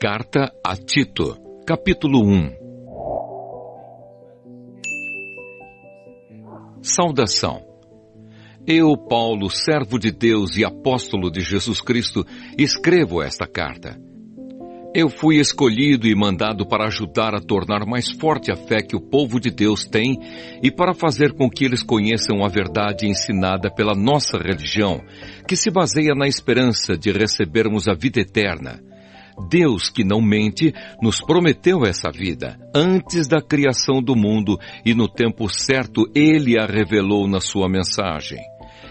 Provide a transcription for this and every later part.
Carta a Tito, capítulo 1. Saudação. Eu, Paulo, servo de Deus e apóstolo de Jesus Cristo, escrevo esta carta. Eu fui escolhido e mandado para ajudar a tornar mais forte a fé que o povo de Deus tem e para fazer com que eles conheçam a verdade ensinada pela nossa religião, que se baseia na esperança de recebermos a vida eterna. Deus, que não mente, nos prometeu essa vida antes da criação do mundo e no tempo certo Ele a revelou na sua mensagem.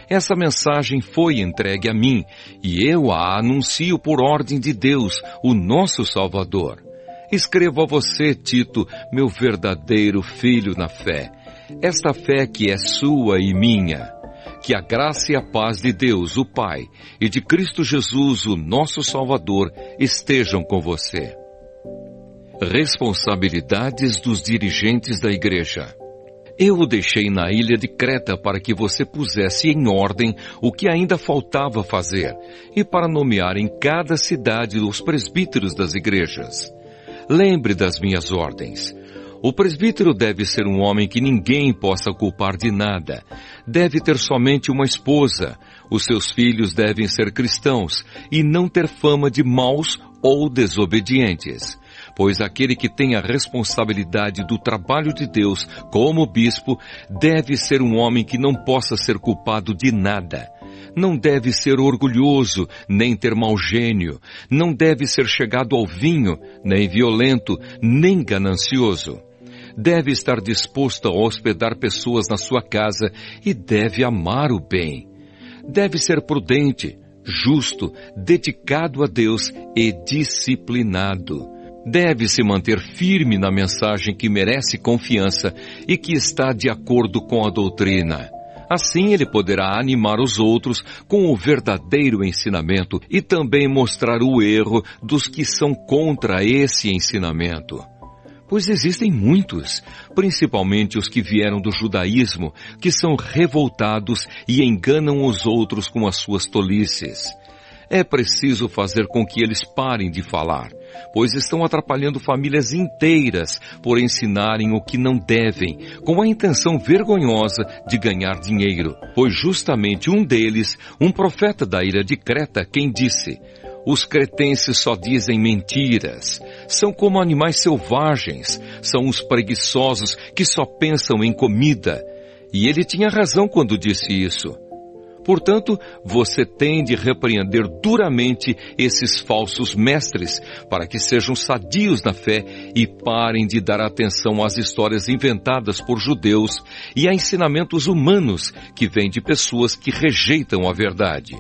Essa mensagem foi entregue a mim e eu a anuncio por ordem de Deus, o nosso Salvador. Escrevo a você, Tito, meu verdadeiro filho na fé, esta fé que é sua e minha. Que a graça e a paz de Deus, o Pai, e de Cristo Jesus, o nosso Salvador, estejam com você. Responsabilidades dos dirigentes da igreja. Eu o deixei na ilha de Creta para que você pusesse em ordem o que ainda faltava fazer e para nomear em cada cidade os presbíteros das igrejas. Lembre das minhas ordens. O presbítero deve ser um homem que ninguém possa culpar de nada. Deve ter somente uma esposa. Os seus filhos devem ser cristãos e não ter fama de maus ou desobedientes. Pois aquele que tem a responsabilidade do trabalho de Deus como bispo deve ser um homem que não possa ser culpado de nada. Não deve ser orgulhoso, nem ter mau gênio. Não deve ser chegado ao vinho, nem violento, nem ganancioso. Deve estar disposto a hospedar pessoas na sua casa e deve amar o bem. Deve ser prudente, justo, dedicado a Deus e disciplinado. Deve se manter firme na mensagem que merece confiança e que está de acordo com a doutrina. Assim ele poderá animar os outros com o verdadeiro ensinamento e também mostrar o erro dos que são contra esse ensinamento. Pois existem muitos, principalmente os que vieram do judaísmo, que são revoltados e enganam os outros com as suas tolices. É preciso fazer com que eles parem de falar, pois estão atrapalhando famílias inteiras por ensinarem o que não devem, com a intenção vergonhosa de ganhar dinheiro. Pois justamente um deles, um profeta da ilha de Creta, quem disse: os cretenses só dizem mentiras, são como animais selvagens, são os preguiçosos que só pensam em comida. E ele tinha razão quando disse isso. Portanto, você tem de repreender duramente esses falsos mestres, para que sejam sadios na fé e parem de dar atenção às histórias inventadas por judeus e a ensinamentos humanos que vêm de pessoas que rejeitam a verdade.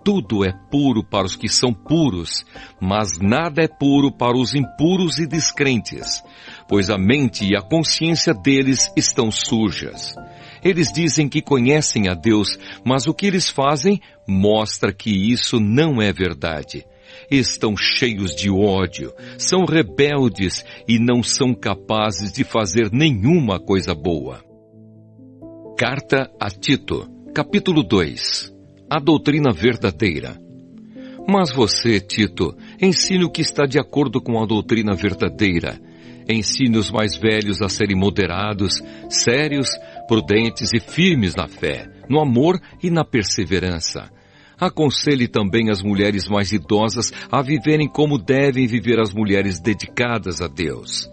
Tudo é puro para os que são puros, mas nada é puro para os impuros e descrentes, pois a mente e a consciência deles estão sujas. Eles dizem que conhecem a Deus, mas o que eles fazem mostra que isso não é verdade. Estão cheios de ódio, são rebeldes e não são capazes de fazer nenhuma coisa boa. Carta a Tito, capítulo 2. A doutrina verdadeira. Mas você, Tito, ensine o que está de acordo com a doutrina verdadeira. Ensine os mais velhos a serem moderados, sérios, prudentes e firmes na fé, no amor e na perseverança. Aconselhe também as mulheres mais idosas a viverem como devem viver as mulheres dedicadas a Deus.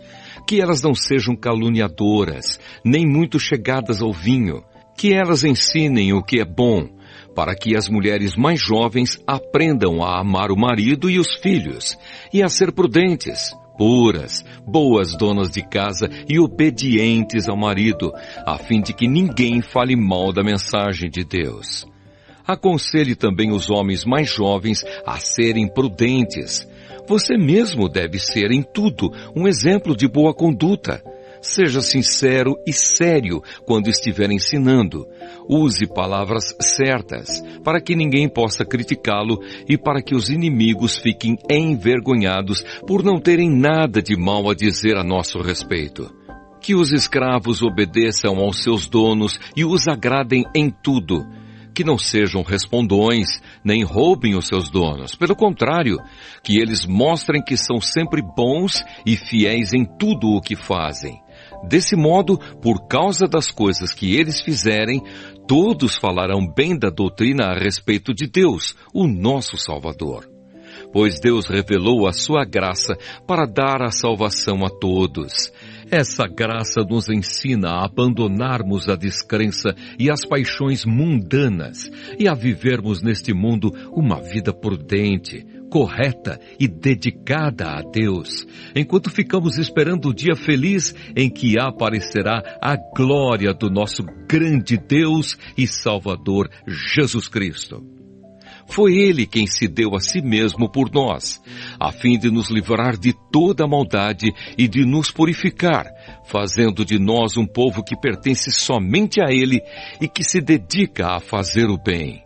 Que elas não sejam caluniadoras, nem muito chegadas ao vinho. Que elas ensinem o que é bom, para que as mulheres mais jovens aprendam a amar o marido e os filhos, e a ser prudentes, puras, boas donas de casa e obedientes ao marido, a fim de que ninguém fale mal da mensagem de Deus. Aconselhe também os homens mais jovens a serem prudentes. Você mesmo deve ser em tudo um exemplo de boa conduta. Seja sincero e sério quando estiver ensinando. Use palavras certas, para que ninguém possa criticá-lo e para que os inimigos fiquem envergonhados por não terem nada de mal a dizer a nosso respeito. Que os escravos obedeçam aos seus donos e os agradem em tudo. que não sejam respondões, nem roubem os seus donos. Pelo contrário, que eles mostrem que são sempre bons e fiéis em tudo o que fazem. Desse modo, por causa das coisas que eles fizerem, todos falarão bem da doutrina a respeito de Deus, o nosso Salvador. Pois Deus revelou a sua graça para dar a salvação a todos. Essa graça nos ensina a abandonarmos a descrença e as paixões mundanas e a vivermos neste mundo uma vida prudente, correta e dedicada a Deus, enquanto ficamos esperando o dia feliz em que aparecerá a glória do nosso grande Deus e Salvador Jesus Cristo. Foi Ele quem se deu a si mesmo por nós, a fim de nos livrar de toda a maldade e de nos purificar, fazendo de nós um povo que pertence somente a Ele e que se dedica a fazer o bem.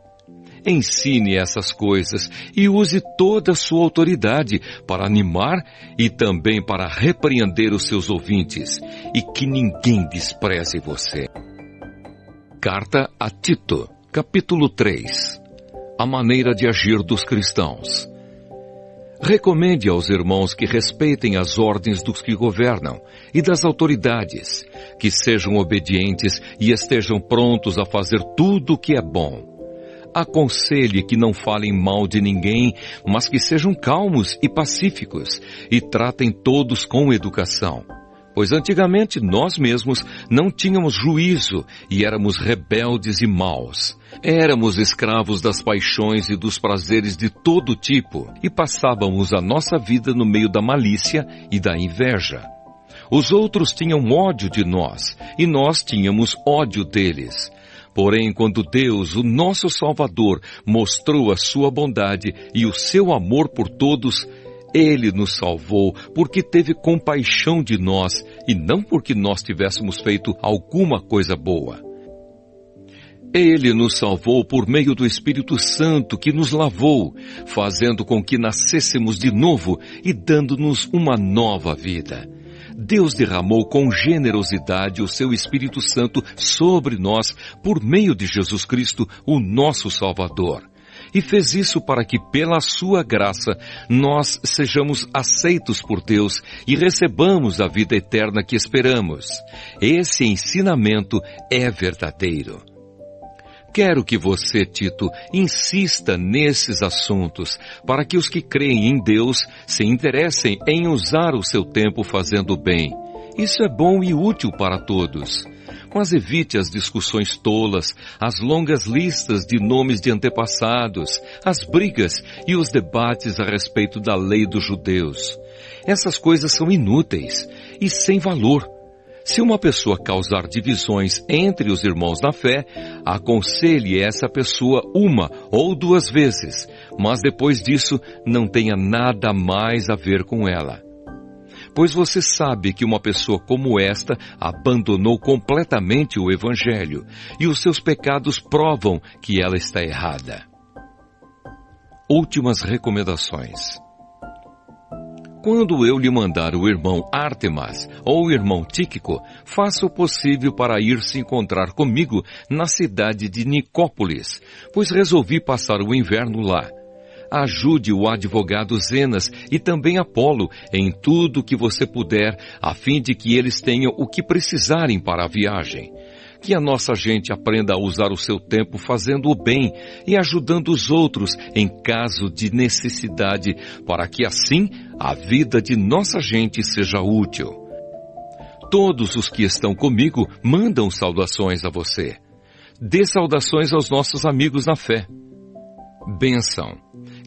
Ensine essas coisas e use toda a sua autoridade para animar e também para repreender os seus ouvintes, e que ninguém despreze você. Carta a Tito, capítulo 3. A maneira de agir dos cristãos. Recomende aos irmãos que respeitem as ordens dos que governam e das autoridades, que sejam obedientes e estejam prontos a fazer tudo o que é bom. Aconselhe que não falem mal de ninguém, mas que sejam calmos e pacíficos e tratem todos com educação. Pois antigamente nós mesmos não tínhamos juízo e éramos rebeldes e maus. Éramos escravos das paixões e dos prazeres de todo tipo e passávamos a nossa vida no meio da malícia e da inveja. Os outros tinham ódio de nós e nós tínhamos ódio deles. Porém, quando Deus, o nosso Salvador, mostrou a sua bondade e o seu amor por todos, Ele nos salvou porque teve compaixão de nós e não porque nós tivéssemos feito alguma coisa boa. Ele nos salvou por meio do Espírito Santo que nos lavou, fazendo com que nascêssemos de novo e dando-nos uma nova vida. Deus derramou com generosidade o seu Espírito Santo sobre nós por meio de Jesus Cristo, o nosso Salvador. E fez isso para que, pela sua graça, nós sejamos aceitos por Deus e recebamos a vida eterna que esperamos. Esse ensinamento é verdadeiro. Quero que você, Tito, insista nesses assuntos, para que os que creem em Deus se interessem em usar o seu tempo fazendo o bem. Isso é bom e útil para todos. Mas evite as discussões tolas, as longas listas de nomes de antepassados, as brigas e os debates a respeito da lei dos judeus. Essas coisas são inúteis e sem valor. Se uma pessoa causar divisões entre os irmãos na fé, aconselhe essa pessoa uma ou duas vezes, mas depois disso não tenha nada mais a ver com ela. Pois você sabe que uma pessoa como esta abandonou completamente o Evangelho, e os seus pecados provam que ela está errada. Últimas recomendações. Quando eu lhe mandar o irmão Ártemas ou o irmão Tíquico, faça o possível para ir se encontrar comigo na cidade de Nicópolis, pois resolvi passar o inverno lá. Ajude o advogado Zenas e também Apolo em tudo que você puder, a fim de que eles tenham o que precisarem para a viagem. Que a nossa gente aprenda a usar o seu tempo fazendo o bem e ajudando os outros em caso de necessidade, para que assim a vida de nossa gente seja útil. Todos os que estão comigo mandam saudações a você. Dê saudações aos nossos amigos na fé. Bênção.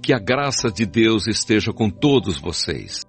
Que a graça de Deus esteja com todos vocês.